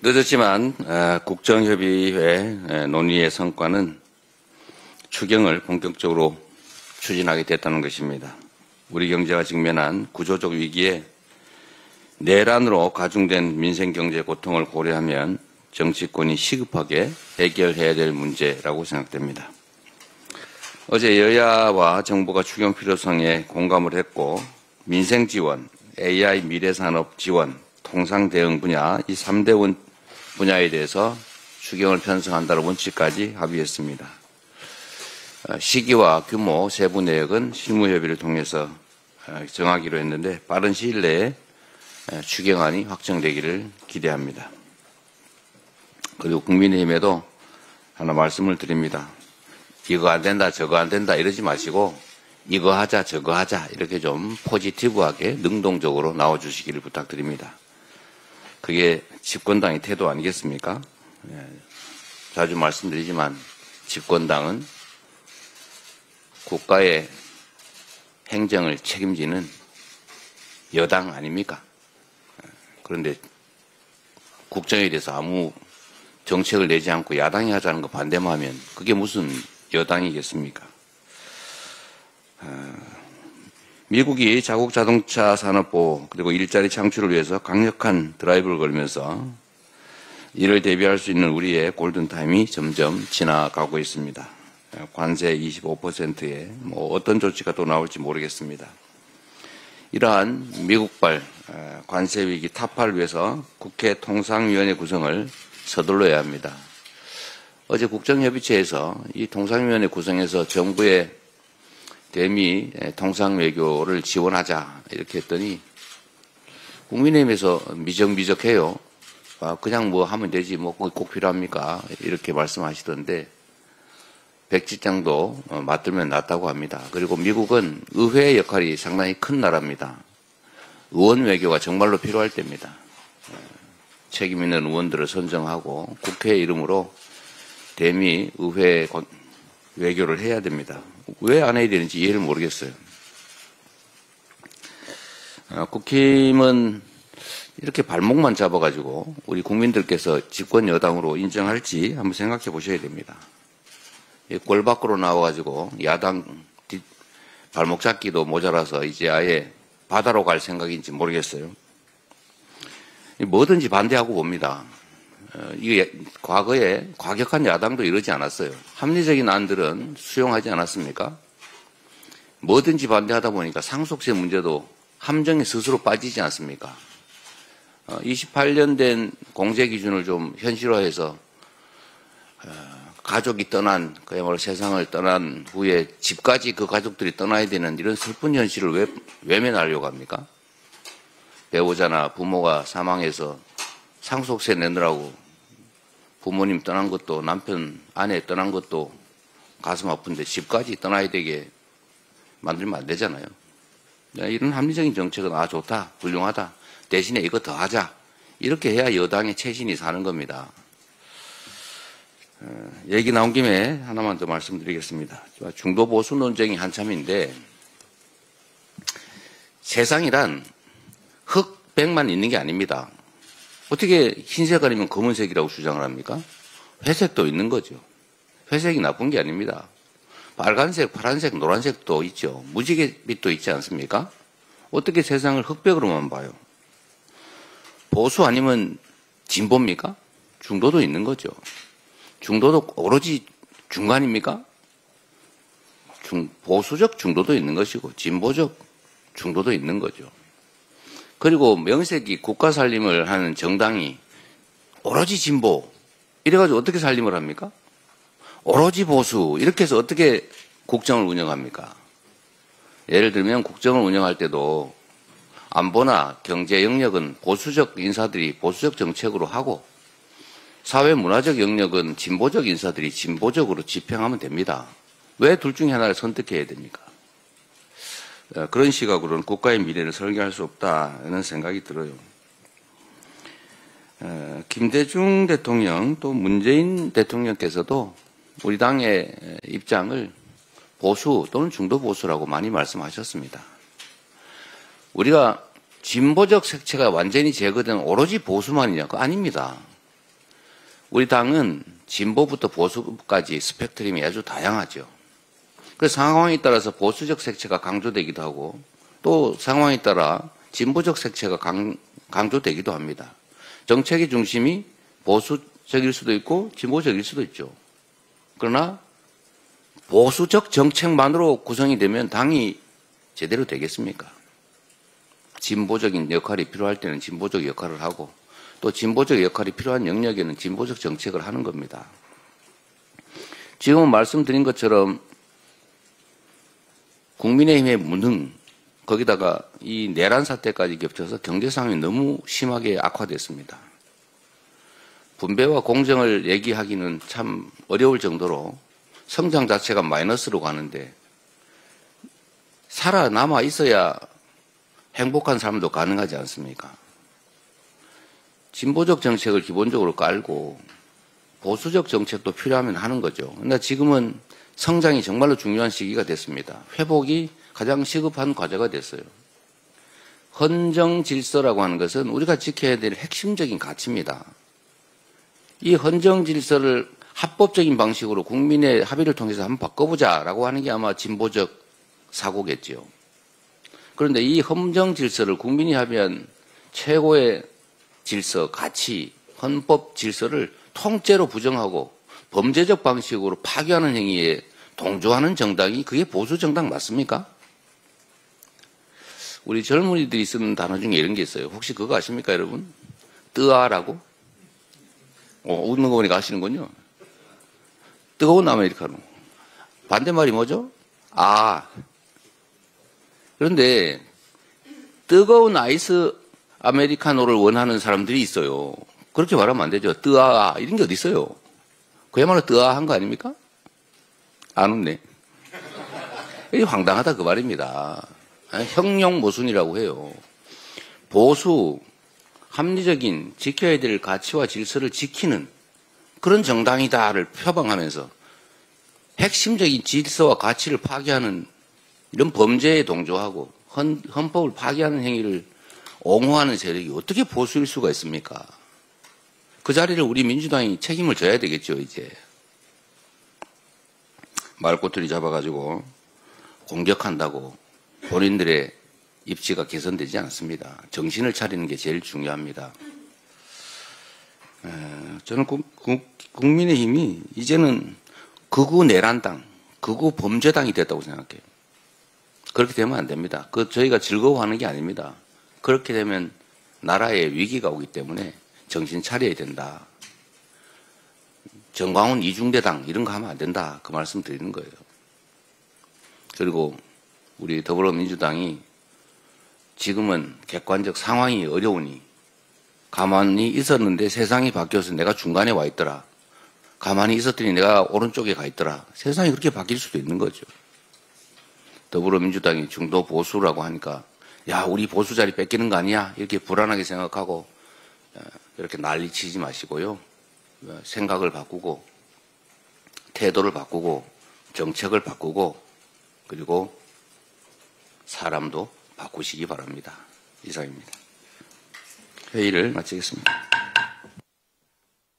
늦었지만 국정협의회 논의의 성과는 추경을 본격적으로 추진하게 됐다는 것입니다. 우리 경제가 직면한 구조적 위기에 내란으로 가중된 민생경제 고통을 고려하면 정치권이 시급하게 해결해야 될 문제라고 생각됩니다. 어제 여야와 정부가 추경 필요성에 공감을 했고 민생 지원, AI 미래산업 지원, 통상 대응 분야 이 3대 분야에 대해서 추경을 편성한다는 원칙까지 합의했습니다. 시기와 규모, 세부 내역은 실무협의를 통해서 정하기로 했는데 빠른 시일 내에 추경안이 확정되기를 기대합니다. 그리고 국민의힘에도 하나 말씀을 드립니다. 이거 안 된다, 저거 안 된다 이러지 마시고 이거 하자, 저거 하자 이렇게 좀 포지티브하게 능동적으로 나와주시기를 부탁드립니다. 그게 집권당의 태도 아니겠습니까? 자주 말씀드리지만 집권당은 국가의 행정을 책임지는 여당 아닙니까? 그런데 국정에 대해서 아무 정책을 내지 않고 야당이 하자는 거 반대만 하면 그게 무슨 여당이겠습니까? 미국이 자국 자동차 산업 보호 그리고 일자리 창출을 위해서 강력한 드라이브를 걸면서 이를 대비할 수 있는 우리의 골든타임이 점점 지나가고 있습니다. 관세 25%에 어떤 조치가 또 나올지 모르겠습니다. 이러한 미국발 관세 위기 타파를 위해서 국회 통상위원회 구성을 서둘러야 합니다. 어제 국정협의체에서 이 통상위원회 구성에서 정부의 대미 통상외교를 지원하자 이렇게 했더니 국민의힘에서 미적미적해요. 그냥 뭐 하면 되지 뭐 꼭 필요합니까? 이렇게 말씀하시던데 백지장도 맞들면 낫다고 합니다. 그리고 미국은 의회의 역할이 상당히 큰 나라입니다. 의원 외교가 정말로 필요할 때입니다. 책임 있는 의원들을 선정하고 국회 이름으로 대미 의회 외교를 해야 됩니다. 왜 안 해야 되는지 이해를 모르겠어요. 국힘은 이렇게 발목만 잡아가지고 우리 국민들께서 집권 여당으로 인정할지 한번 생각해 보셔야 됩니다. 꼴 밖으로 나와가지고 야당 발목 잡기도 모자라서 이제 아예 바다로 갈 생각인지 모르겠어요. 뭐든지 반대하고 봅니다. 이게 과거에 과격한 야당도 이러지 않았어요. 합리적인 안들은 수용하지 않았습니까? 뭐든지 반대하다 보니까 상속세 문제도 함정에 스스로 빠지지 않습니까? 28년 된 공제 기준을 좀 현실화해서 가족이 떠난 그야말로 세상을 떠난 후에 집까지 그 가족들이 떠나야 되는 이런 슬픈 현실을 왜 외면하려고 합니까? 배우자나 부모가 사망해서 상속세 내느라고 부모님 떠난 것도 남편, 아내 떠난 것도 가슴 아픈데 집까지 떠나야 되게 만들면 안 되잖아요. 이런 합리적인 정책은 좋다, 훌륭하다. 대신에 이거 더 하자. 이렇게 해야 여당의 최신이 사는 겁니다. 얘기 나온 김에 하나만 더 말씀드리겠습니다. 중도 보수 논쟁이 한참인데 세상이란 흑백만 있는 게 아닙니다. 어떻게 흰색 아니면 검은색이라고 주장을 합니까? 회색도 있는 거죠. 회색이 나쁜 게 아닙니다. 빨간색, 파란색, 노란색도 있죠. 무지갯빛도 있지 않습니까? 어떻게 세상을 흑백으로만 봐요? 보수 아니면 진보입니까? 중도도 있는 거죠. 중도도 오로지 중간입니까? 보수적 중도도 있는 것이고 진보적 중도도 있는 거죠. 그리고 명색이 국가 살림을 하는 정당이 오로지 진보 이래가지고 어떻게 살림을 합니까? 오로지 보수 이렇게 해서 어떻게 국정을 운영합니까? 예를 들면 국정을 운영할 때도 안보나 경제 영역은 보수적 인사들이 보수적 정책으로 하고 사회 문화적 영역은 진보적 인사들이 진보적으로 집행하면 됩니다. 왜 둘 중에 하나를 선택해야 됩니까? 그런 시각으로는 국가의 미래를 설계할 수 없다는 생각이 들어요. 김대중 대통령 또 문재인 대통령께서도 우리 당의 입장을 보수 또는 중도 보수라고 많이 말씀하셨습니다. 우리가 진보적 색채가 완전히 제거된 오로지 보수만이냐? 그거 아닙니다. 우리 당은 진보부터 보수까지 스펙트럼이 아주 다양하죠. 그 상황에 따라서 보수적 색채가 강조되기도 하고 또 상황에 따라 진보적 색채가 강조되기도 합니다. 정책의 중심이 보수적일 수도 있고 진보적일 수도 있죠. 그러나 보수적 정책만으로 구성이 되면 당이 제대로 되겠습니까? 진보적인 역할이 필요할 때는 진보적 역할을 하고 또 진보적 역할이 필요한 영역에는 진보적 정책을 하는 겁니다. 지금 말씀드린 것처럼 국민의힘의 무능, 거기다가 이 내란 사태까지 겹쳐서 경제 상황이 너무 심하게 악화됐습니다. 분배와 공정을 얘기하기는 참 어려울 정도로 성장 자체가 마이너스로 가는데 살아남아 있어야 행복한 삶도 가능하지 않습니까? 진보적 정책을 기본적으로 깔고 보수적 정책도 필요하면 하는 거죠. 그러나 지금은 성장이 정말로 중요한 시기가 됐습니다. 회복이 가장 시급한 과제가 됐어요. 헌정 질서라고 하는 것은 우리가 지켜야 될 핵심적인 가치입니다. 이 헌정 질서를 합법적인 방식으로 국민의 합의를 통해서 한번 바꿔보자라고 하는 게 아마 진보적 사고겠지요. 그런데 이 헌정 질서를 국민이 합의한 최고의 질서, 가치, 헌법 질서를 통째로 부정하고 범죄적 방식으로 파괴하는 행위에 동조하는 정당이 그게 보수 정당 맞습니까? 우리 젊은이들이 쓰는 단어 중에 이런 게 있어요. 혹시 그거 아십니까, 여러분? 뜨아라고? 웃는 거 보니까 아시는군요. 뜨거운 아메리카노. 반대말이 뭐죠? 아. 그런데 뜨거운 아이스 아메리카노를 원하는 사람들이 있어요. 그렇게 말하면 안 되죠. 뜨아 이런 게 어디 있어요? 그야말로 뜨아한 거 아닙니까? 안 웃네. 이게 황당하다 그 말입니다. 형용 모순이라고 해요. 보수, 합리적인 지켜야 될 가치와 질서를 지키는 그런 정당이다를 표방하면서 핵심적인 질서와 가치를 파괴하는 이런 범죄에 동조하고 헌법을 파괴하는 행위를 옹호하는 세력이 어떻게 보수일 수가 있습니까? 그 자리를 우리 민주당이 책임을 져야 되겠죠, 이제. 말꼬투리 잡아가지고 공격한다고 본인들의 입지가 개선되지 않습니다. 정신을 차리는 게 제일 중요합니다. 저는 국민의힘이 이제는 극우 내란당, 극우 범죄당이 됐다고 생각해요. 그렇게 되면 안 됩니다. 저희가 즐거워하는 게 아닙니다. 그렇게 되면 나라에 위기가 오기 때문에 정신 차려야 된다. 정광훈 이중대당 이런 거 하면 안 된다. 그 말씀 드리는 거예요. 그리고 우리 더불어민주당이 지금은 객관적 상황이 어려우니 가만히 있었는데 세상이 바뀌어서 내가 중간에 와 있더라. 가만히 있었더니 내가 오른쪽에 가 있더라. 세상이 그렇게 바뀔 수도 있는 거죠. 더불어민주당이 중도 보수라고 하니까 야 우리 보수 자리 뺏기는 거 아니야? 이렇게 불안하게 생각하고 이렇게 난리치지 마시고요. 생각을 바꾸고 태도를 바꾸고 정책을 바꾸고 그리고 사람도 바꾸시기 바랍니다. 이상입니다. 회의를 마치겠습니다.